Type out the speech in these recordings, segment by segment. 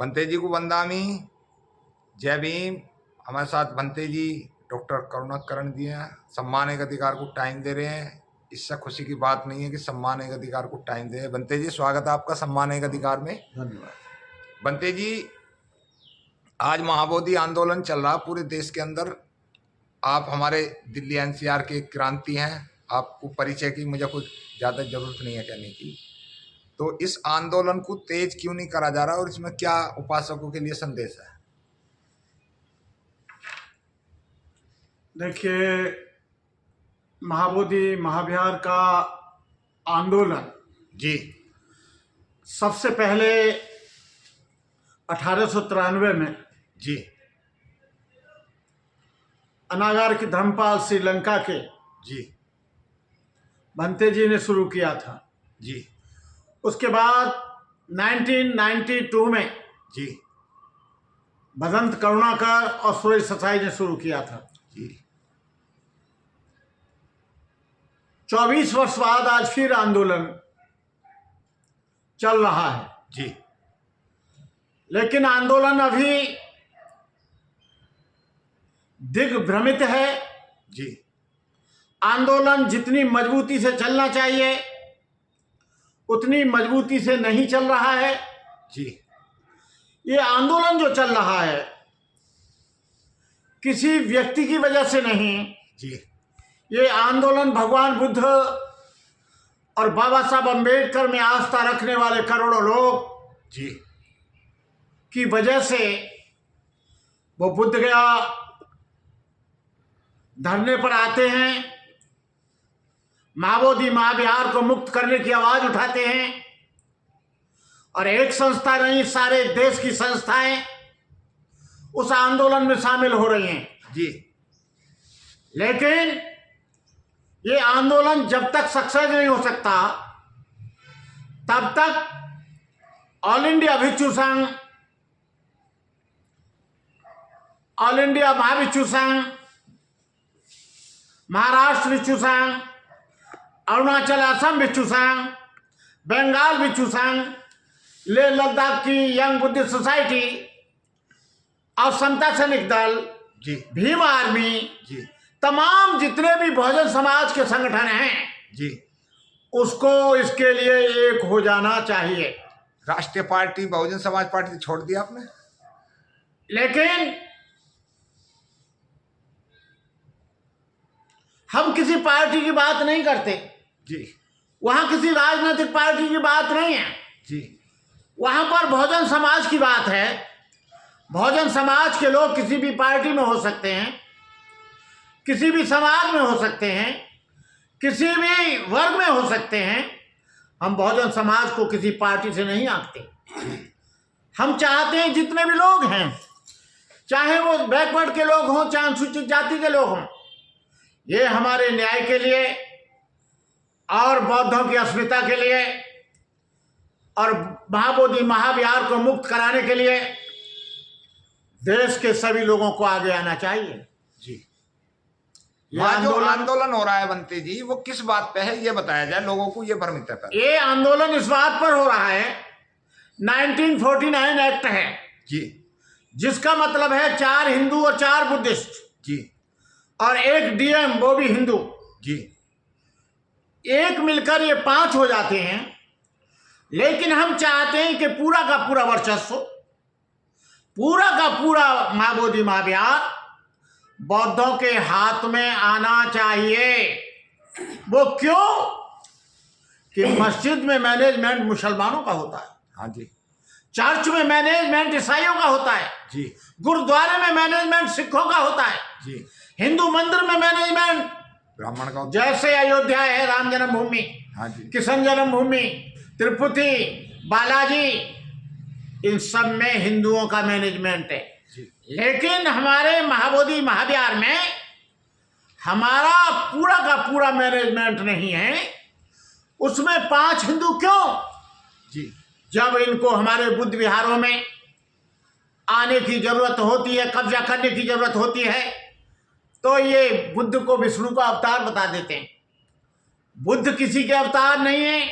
बंते जी को वंदामी, जय भीम। हमारे साथ बंते जी डॉक्टर करुणाकरण जी हैं, सम्मान एक अधिकार को टाइम दे रहे हैं। इससे खुशी की बात नहीं है कि सम्मान एक अधिकार को टाइम दे। बंते जी स्वागत है आपका सम्मान एक अधिकार में। धन्यवाद। बंते जी, आज महाबोधि आंदोलन चल रहा पूरे देश के अंदर। आप हमारे दिल्ली एनसीआर के क्रांति हैं, आपको परिचय की मुझे कुछ ज़्यादा जरूरत नहीं है कहने की। तो इस आंदोलन को तेज क्यों नहीं करा जा रहा और इसमें क्या उपासकों के लिए संदेश है? देखिए, महाबोधि महाविहार का आंदोलन जी सबसे पहले 1893 में जी अनागार के धर्मपाल श्रीलंका के जी भंते जी ने शुरू किया था। जी उसके बाद 1992 में जी भदंत करुणाकर और सुरेश ससाई ने शुरू किया था। जी 24 वर्ष बाद आज फिर आंदोलन चल रहा है। जी लेकिन आंदोलन अभी दिग्भ्रमित है। जी आंदोलन जितनी मजबूती से चलना चाहिए उतनी मजबूती से नहीं चल रहा है। जी ये आंदोलन जो चल रहा है किसी व्यक्ति की वजह से नहीं, जी ये आंदोलन भगवान बुद्ध और बाबा साहब अम्बेडकर में आस्था रखने वाले करोड़ों लोग जी की वजह से वो बुद्ध गया धरने पर आते हैं, महाबोधि महाविहार को मुक्त करने की आवाज उठाते हैं। और एक संस्था नहीं, सारे देश की संस्थाएं उस आंदोलन में शामिल हो रही हैं। जी लेकिन ये आंदोलन जब तक सक्सेस नहीं हो सकता तब तक ऑल इंडिया भिक्षु संघ, ऑल इंडिया महाभिक्षु संघ, महाराष्ट्र भिक्षु संघ, अरुणाचल असम भिक्षु संघ, बंगाल भिक्षु संघ, लेह लद्दाख की यंग बुद्धिस्ट सोसाइटी और समता सैनिक दल, जी भीम आर्मी, जी तमाम जितने भी बहुजन समाज के संगठन हैं जी उसको इसके लिए एक हो जाना चाहिए। राष्ट्रीय पार्टी बहुजन समाज पार्टी छोड़ दिया आपने? लेकिन हम किसी पार्टी की बात नहीं करते, जी वहां किसी राजनीतिक पार्टी की बात नहीं है, जी वहां पर बहुजन समाज की बात है। बहुजन समाज के लोग किसी भी पार्टी में हो सकते हैं, किसी भी समाज में हो सकते हैं, किसी भी वर्ग में हो सकते हैं। हम बहुजन समाज को किसी पार्टी से नहीं आंकते। हम चाहते हैं जितने भी लोग हैं, चाहे वो बैकवर्ड के लोग हों, चाहे अनुसूचित जाति के लोग हों, ये हमारे न्याय के लिए और बौद्धों की अस्मिता के लिए और महाबोधि महाविहार को मुक्त कराने के लिए देश के सभी लोगों को आगे आना चाहिए। जी ये जो आंदोलन हो रहा है बंते जी, वो किस बात पे है ये बताया जाए, लोगों को ये भ्रमित है। ये आंदोलन इस बात पर हो रहा है, 1949 एक्ट है जी जिसका मतलब है 4 हिंदू और 4 बुद्धिस्ट जी और 1 डीएम वो भी हिंदू, जी एक मिलकर ये 5 हो जाते हैं। लेकिन हम चाहते हैं कि पूरा का पूरा वर्चस्व, पूरा का पूरा महाबोधि महाविहार बौद्धों के हाथ में आना चाहिए। वो क्यों? कि मस्जिद में मैनेजमेंट मुसलमानों का होता है, हाँ जी, चर्च में मैनेजमेंट ईसाइयों का होता है, जी गुरुद्वारे में मैनेजमेंट सिखों का होता है, जी हिंदू मंदिर में मैनेजमेंट ब्राह्मण का होता जैसे अयोध्या है राम जन्मभूमि, हाँ जी, किशन जन्मभूमि, तिरुपति, बालाजी, इन सब में हिंदुओं का मैनेजमेंट है। जी लेकिन हमारे महाबोधि महाविहार में हमारा पूरा का पूरा मैनेजमेंट नहीं है। उसमें 5 हिंदू क्यों? जी जब इनको हमारे बुद्ध विहारों में आने की जरूरत होती है, कब्जा करने की जरूरत होती है, तो ये बुद्ध को विष्णु का अवतार बता देते हैं। बुद्ध किसी के अवतार नहीं है,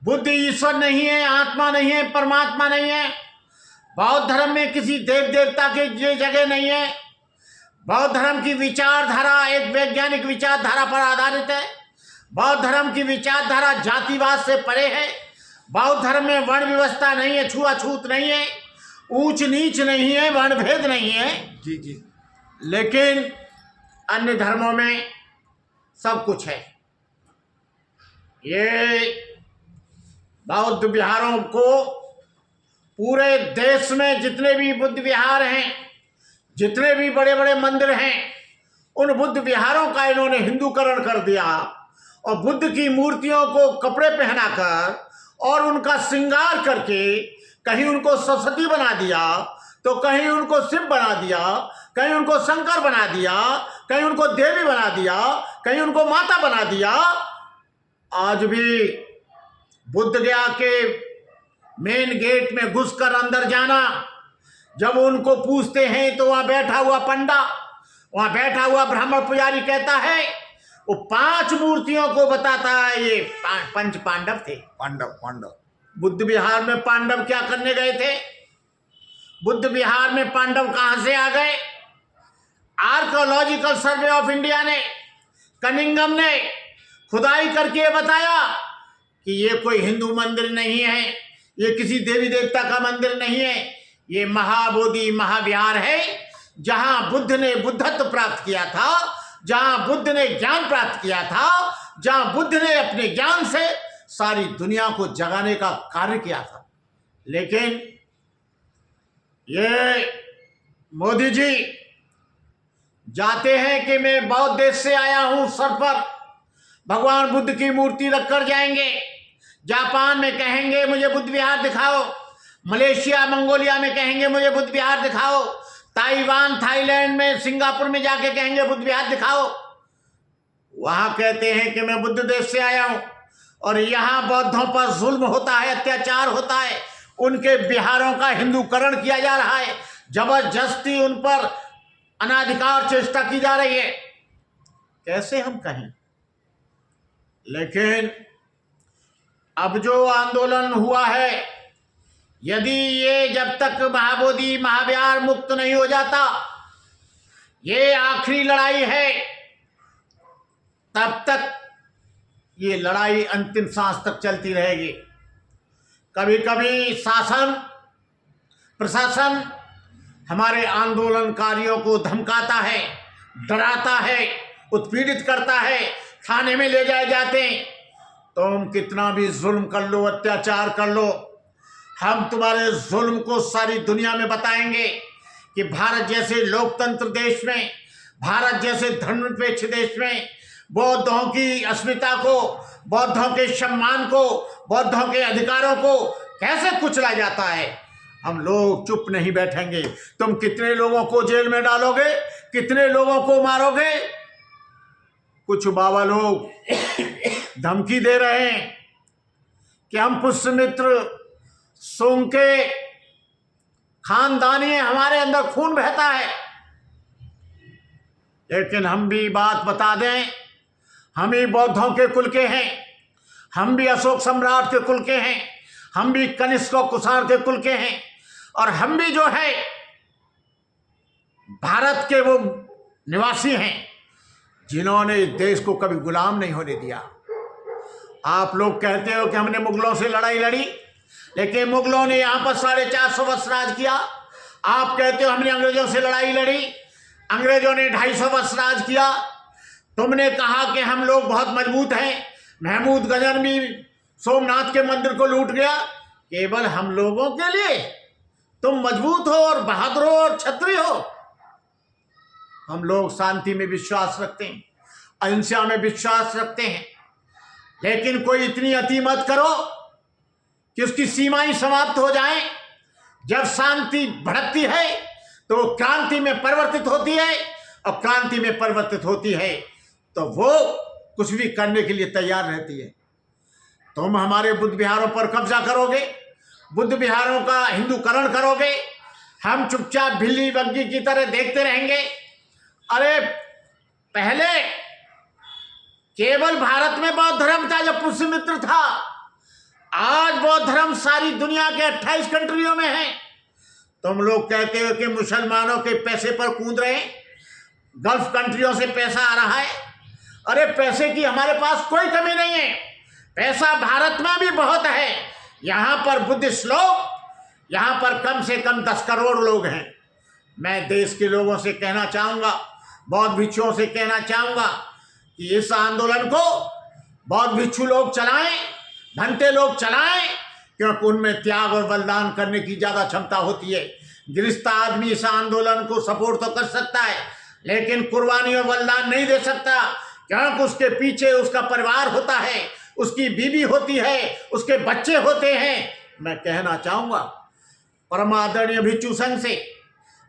बुद्ध ईश्वर नहीं है, आत्मा नहीं है, परमात्मा नहीं है। बौद्ध धर्म में किसी देव देवता की ये जगह नहीं है। बौद्ध धर्म की विचारधारा एक वैज्ञानिक विचारधारा पर आधारित है। बौद्ध धर्म की विचारधारा जातिवाद से परे है। बौद्ध धर्म में वर्ण व्यवस्था नहीं है, छुआछूत नहीं है, ऊंच नीच नहीं है, वर्ण भेद नहीं है। जी जी। लेकिन अन्य धर्मों में सब कुछ है। ये बौद्ध विहारों को पूरे देश में जितने भी बुद्ध विहार हैं, जितने भी बड़े बड़े मंदिर हैं, उन बुद्ध विहारों का इन्होंने हिंदूकरण कर दिया और बुद्ध की मूर्तियों को कपड़े पहनाकर और उनका श्रृंगार करके कहीं उनको सरस्वती बना दिया, तो कहीं उनको शिव बना दिया, कहीं उनको शंकर बना दिया, कहीं उनको देवी बना दिया, कहीं उनको माता बना दिया। आज भी बुद्ध गया के मेन गेट में घुसकर अंदर जाना, जब उनको पूछते हैं तो वहां बैठा हुआ पंडा, वहां बैठा हुआ ब्राह्मण पुजारी कहता है, वो 5 मूर्तियों को बताता है ये 5 पांडव थे। पांडव बुद्ध विहार में पांडव क्या करने गए थे? बुद्ध विहार में पांडव कहां से आ गए? आर्कोलॉजिकल सर्वे ऑफ इंडिया ने, कनिंगम ने खुदाई करके बताया कि ये कोई हिंदू मंदिर नहीं है, ये किसी देवी देवता का मंदिर नहीं है, ये महाबोधि महाविहार है, जहां बुद्ध ने बुद्धत्व प्राप्त किया था, जहां बुद्ध ने ज्ञान प्राप्त किया था, जहां बुद्ध ने अपने ज्ञान से सारी दुनिया को जगाने का कार्य किया था। लेकिन ये मोदी जी जाते हैं कि मैं बौद्ध देश से आया हूं, सर पर भगवान बुद्ध की मूर्ति रखकर जाएंगे। जापान में कहेंगे मुझे बुद्ध विहार दिखाओ, मलेशिया मंगोलिया में कहेंगे मुझे बुद्ध विहार दिखाओ, ताइवान थाईलैंड में सिंगापुर में जाके कहेंगे बुद्ध विहार दिखाओ। वहां कहते हैं कि मैं बुद्ध देश से आया हूं और यहां बौद्धों पर जुल्म होता है, अत्याचार होता है, उनके विहारों का हिंदूकरण किया जा रहा है, जबरदस्ती उन पर अनाधिकार चेष्टा की जा रही है। कैसे हम कहें? लेकिन अब जो आंदोलन हुआ है, यदि ये जब तक महाबोधि महाविहार मुक्त नहीं हो जाता, ये आखिरी लड़ाई है, तब तक ये लड़ाई अंतिम सांस तक चलती रहेगी। कभी कभी शासन प्रशासन हमारे आंदोलनकारियों को धमकाता है, डराता है, उत्पीड़ित करता है, थाने में ले जाए जाते हैं। तुम कितना भी जुल्म कर लो, अत्याचार कर लो, हम तुम्हारे जुल्म को सारी दुनिया में बताएंगे कि भारत जैसे लोकतंत्र देश में, भारत जैसे धर्मनिरपेक्ष देश में बौद्धों की अस्मिता को, बौद्धों के सम्मान को, बौद्धों के अधिकारों को कैसे कुचला जाता है। हम लोग चुप नहीं बैठेंगे। तुम कितने लोगों को जेल में डालोगे, कितने लोगों को मारोगे? कुछ बाबा लोग धमकी दे रहे हैं कि हम पुष्यमित्र सोंग के खानदानी हैं, हमारे अंदर खून बहता है। लेकिन हम भी बात बता दें, हम ही बौद्धों के कुल के हैं, हम भी अशोक सम्राट के कुल के हैं, हम भी कनिष्क कुषाण के कुल के हैं, और हम भी जो है भारत के वो निवासी हैं जिन्होंने इस देश को कभी गुलाम नहीं होने दिया। आप लोग कहते हो कि हमने मुगलों से लड़ाई लड़ी, लेकिन मुगलों ने यहाँ पर 450 वर्ष राज किया। आप कहते हो हमने अंग्रेजों से लड़ाई लड़ी, अंग्रेजों ने 250 वर्ष राज किया। तुमने कहा कि हम लोग बहुत मजबूत हैं, महमूद गजनवी सोमनाथ के मंदिर को लूट गया। केवल हम लोगों के लिए तुम मजबूत हो और बहादुर हो और क्षत्रिय हो। हम लोग शांति में विश्वास रखते हैं, अहिंसा में विश्वास रखते हैं, लेकिन कोई इतनी अति मत करो कि उसकी सीमाएं समाप्त हो जाएं। जब शांति भड़कती है तो वो क्रांति में परिवर्तित होती है, और क्रांति में परिवर्तित होती है तो वो कुछ भी करने के लिए तैयार रहती है। तुम हमारे बुद्ध विहारों पर कब्जा करोगे, बुद्ध विहारों का हिंदूकरण करोगे, हम चुपचाप बिल्ली बग्गी की तरह देखते रहेंगे। अरे पहले केवल भारत में बौद्ध धर्म था जब पुष्यमित्र था, आज बौद्ध धर्म सारी दुनिया के 28 कंट्रियों में है। तुम लोग कहते हो कि मुसलमानों के पैसे पर कूद रहे हैं, गल्फ कंट्रियों से पैसा आ रहा है। अरे पैसे की हमारे पास कोई कमी नहीं है, पैसा भारत में भी बहुत है। यहाँ पर बुद्धिस्ट लोग, यहाँ पर कम से कम 10 करोड़ लोग हैं। मैं देश के लोगों से कहना चाहूँगा, बौद्ध भिक्षुओं से कहना चाहूँगा कि इस आंदोलन को बौद्ध भिक्षु लोग चलाएं, भंते लोग चलाएं, क्योंकि उनमें त्याग और बलिदान करने की ज़्यादा क्षमता होती है। गृहस्थ आदमी इस आंदोलन को सपोर्ट तो कर सकता है, लेकिन कुर्बानी और बलिदान नहीं दे सकता, क्योंकि उसके पीछे उसका परिवार होता है, उसकी बीवी होती है, उसके बच्चे होते हैं। मैं कहना चाहूँगा परम आदरणीय भिक्षु संघ से,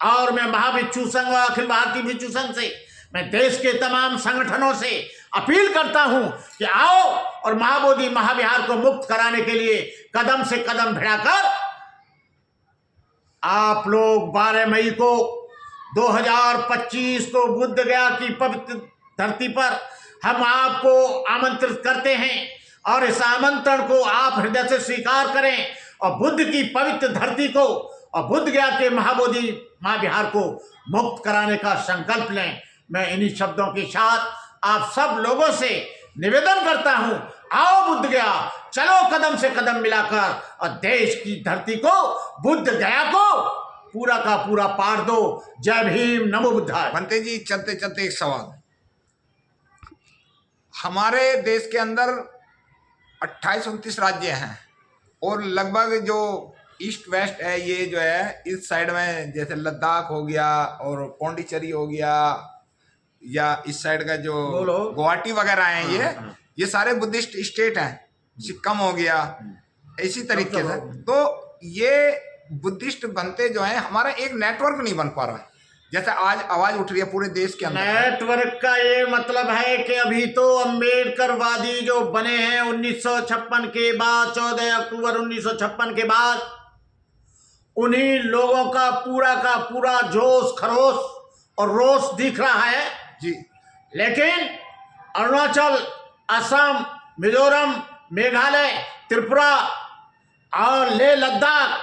और मैं महाभिक्षु संघ और अखिल भारतीय भिक्षु संघ से, मैं देश के तमाम संगठनों से अपील करता हूं कि आओ और महाबोधि महाविहार को मुक्त कराने के लिए कदम से कदम भिड़ाकर आप लोग 12 मई को 2025 को बुद्ध गया की पवित्र धरती पर हम आपको आमंत्रित करते हैं, और इस आमंत्रण को आप हृदय से स्वीकार करें और बुद्ध की पवित्र धरती को और बुद्ध गया के महाबोधि महाविहार को मुक्त कराने का संकल्प लें। मैं इन्हीं शब्दों के साथ आप सब लोगों से निवेदन करता हूं, आओ बुद्ध गया, चलो कदम से कदम मिलाकर और देश की धरती को, बुद्ध गया को पूरा का पूरा पार दो। जय भीम, नमो बुद्धाय। बनते जी, चलते चलते एक सवाल, हमारे देश के अंदर 28-29 राज्य हैं, और लगभग जो ईस्ट वेस्ट है, ये जो है इस साइड में जैसे लद्दाख हो गया और पौंडीचेरी हो गया, या इस साइड का जो गुवाहाटी वगैरह हैं, ये सारे बुद्धिस्ट स्टेट हैं। सिक्किम हो गया, इसी तरीके से। तो ये बुद्धिस्ट बनते जो हैं, हमारा एक नेटवर्क नहीं बन पा रहा है, जैसे आज आवाज उठ रही है पूरे देश के अंदर। नेटवर्क का ये मतलब है कि अभी तो अम्बेडकरवादी जो बने हैं 1956 के बाद, 14 अक्टूबर 1956 के बाद, उन्हीं लोगों का पूरा जोश खरोश और रोष दिख रहा है जी। लेकिन अरुणाचल, असम, मिजोरम, मेघालय, त्रिपुरा और लेह लद्दाख,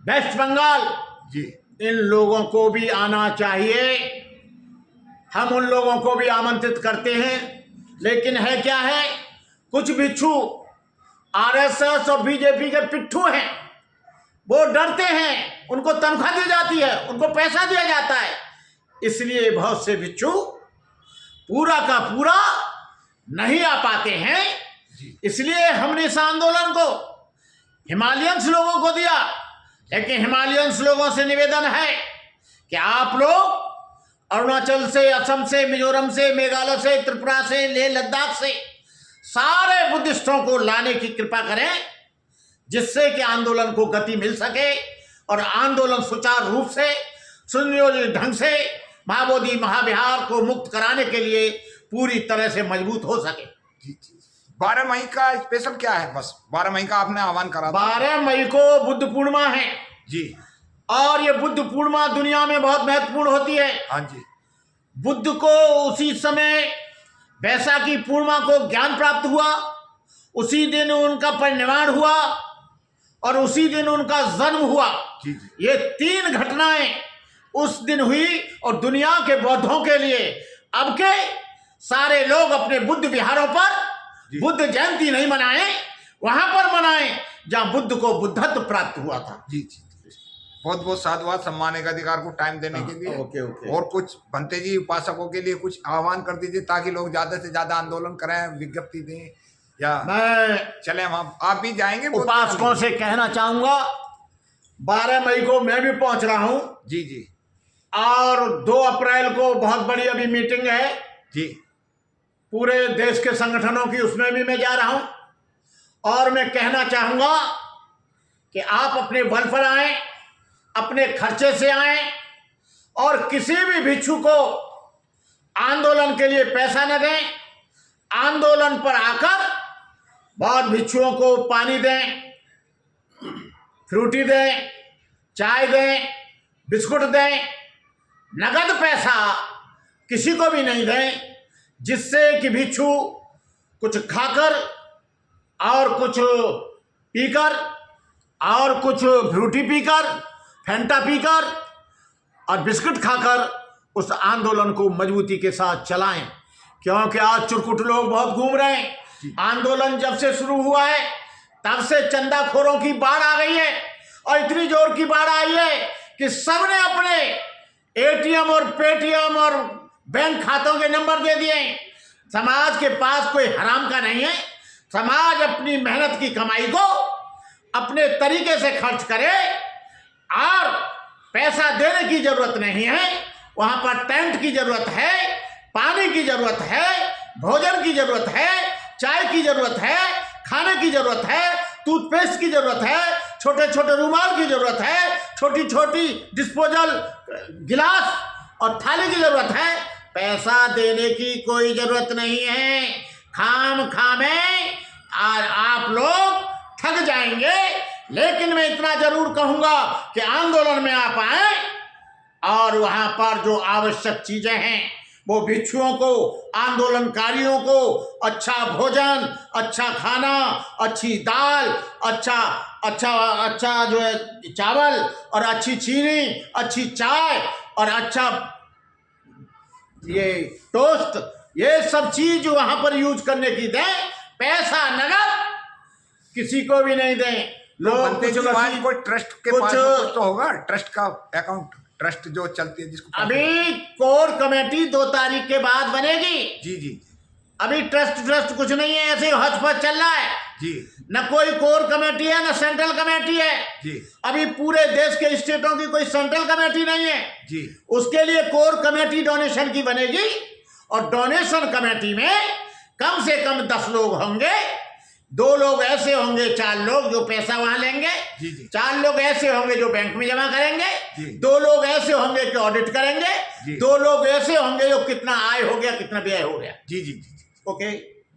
वेस्ट बंगाल जी, इन लोगों को भी आना चाहिए। हम उन लोगों को भी आमंत्रित करते हैं, लेकिन है क्या है, कुछ भिक्षु आरएसएस और बीजेपी के पिट्ठू हैं, वो डरते हैं, उनको तनख्वाह दी जाती है, उनको पैसा दिया जाता है, इसलिए बहुत से भिक्षु पूरा का पूरा नहीं आ पाते हैं। इसलिए हमने इस आंदोलन को हिमालयंस लोगों को दिया, लेकिन हिमालयंस लोगों से निवेदन है कि आप लोग अरुणाचल से, असम से, मिजोरम से, मेघालय से, त्रिपुरा से, लेह लद्दाख से सारे बुद्धिस्टों को लाने की कृपा करें, जिससे कि आंदोलन को गति मिल सके और आंदोलन सुचारू रूप से, सुनियोजित ढंग से महाबोधि महाविहार को मुक्त कराने के लिए पूरी तरह से मजबूत हो सके। 12 मई का स्पेशल क्या है? बस 12 मई का आपने आह्वान करा था। 12 मई को बुद्ध पूर्णिमा है जी, और ये बुद्ध पूर्णिमा दुनिया में बहुत महत्वपूर्ण होती है। हाँ जी। बुद्ध को उसी समय बैसाखी पूर्णिमा को ज्ञान प्राप्त हुआ, उसी दिन उनका परिनिर्वाण हुआ और उसी दिन उनका जन्म हुआ। जी जी। ये 3 घटनाएं उस दिन हुई, और दुनिया के बौद्धों के लिए अब के सारे लोग अपने बुद्ध विहारों पर बुद्ध जयंती नहीं मनाएं, वहां पर मनाएं जहां बुद्ध को बुद्धत्व प्राप्त हुआ था। जी जी, बहुत बहुत साधुवाद सम्मान एक अधिकार को टाइम देने के लिए। Okay okay. और कुछ भंते जी उपासकों के लिए कुछ आह्वान कर दीजिए, ताकि लोग ज्यादा से ज्यादा आंदोलन करें, विज्ञप्ति दें, या मैं चले वहां आप भी जाएंगे? उपासकों से कहना चाहूंगा, 12 मई को मैं भी पहुंच रहा हूं जी जी, और 2 अप्रैल को बहुत बड़ी अभी मीटिंग है जी, पूरे देश के संगठनों की, उसमें भी मैं जा रहा हूं। और मैं कहना चाहूंगा कि आप अपने बल पर आएं, अपने खर्चे से आएं, और किसी भी भिक्षु को आंदोलन के लिए पैसा न दें। आंदोलन पर आकर बहुत भिक्षुओं को पानी दें, फ्रूटी दें, चाय दें, बिस्कुट दें, नगद पैसा किसी को भी नहीं दें, जिससे कि भिक्षु कुछ खाकर और कुछ पीकर और कुछ फ्रूटी पीकर फैंटा पीकर और बिस्किट खाकर उस आंदोलन को मजबूती के साथ चलाएं, क्योंकि आज चुरकुट लोग बहुत घूम रहे हैं। आंदोलन जब से शुरू हुआ है तब से चंदाखोरों की बाढ़ आ गई है, और इतनी जोर की बाढ़ आई है कि सबने अपने एटीएम और पेटीएम और बैंक खातों के नंबर दे दिए। समाज के पास कोई हराम का नहीं है। समाज अपनी मेहनत की कमाई को अपने तरीके से खर्च करे, और पैसा देने की जरूरत नहीं है। वहां पर टेंट की जरूरत है, पानी की जरूरत है, भोजन की जरूरत है, चाय की जरूरत है, खाने की जरूरत है, टूथपेस्ट की जरूरत है, छोटे छोटे रुमाल की जरूरत है, छोटी छोटी डिस्पोजल गिलास और थाली की जरूरत है। पैसा देने की कोई जरूरत नहीं है। खाम खामे और आप लोग थक जाएंगे। लेकिन मैं इतना जरूर कहूंगा कि आंदोलन में आप आए, और वहां पर जो आवश्यक चीजें हैं वो भिक्षुओं को, आंदोलनकारियों को अच्छा भोजन, अच्छा खाना, अच्छी दाल, अच्छा जो है चावल, और अच्छी चीनी, अच्छी चाय, और अच्छा ये टोस्ट, ये सब चीज वहां पर यूज करने की दें। पैसा नगद किसी को भी नहीं दें। लोग कोई ट्रस्ट के पास कुछ तो होगा, ट्रस्ट का अकाउंट, ट्रस्ट जो चलती है जिसको अभी कोर कमेटी 2 तारीख के बाद बनेगी। जी जी। अभी ट्रस्ट कुछ नहीं है, ऐसे हचपच चल रहा है जी। न कोई कोर कमेटी है, न सेंट्रल कमेटी है जी। अभी पूरे देश के स्टेटों की कोई सेंट्रल कमेटी नहीं है जी। उसके लिए कोर कमेटी डोनेशन की बनेगी, और डोनेशन कमेटी में कम से कम 10 लोग होंगे। 2 लोग ऐसे होंगे, 4 लोग जो पैसा वहां लेंगे। जी जी। 4 लोग ऐसे होंगे जो बैंक में जमा करेंगे। जी। 2 लोग ऐसे होंगे कि ऑडिट करेंगे। जी। 2 लोग ऐसे होंगे जो कितना आय हो गया, कितना व्यय हो गया। जी जी जी। Okay,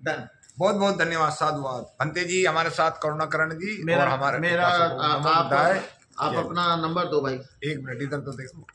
done. बहुत बहुत धन्यवाद, साधुवाद। भंते जी हमारे साथ, करुणाकरण जी, और हमारे मेरा आप अपना नंबर दो भाई। 1 मिनट इधर तो देखो।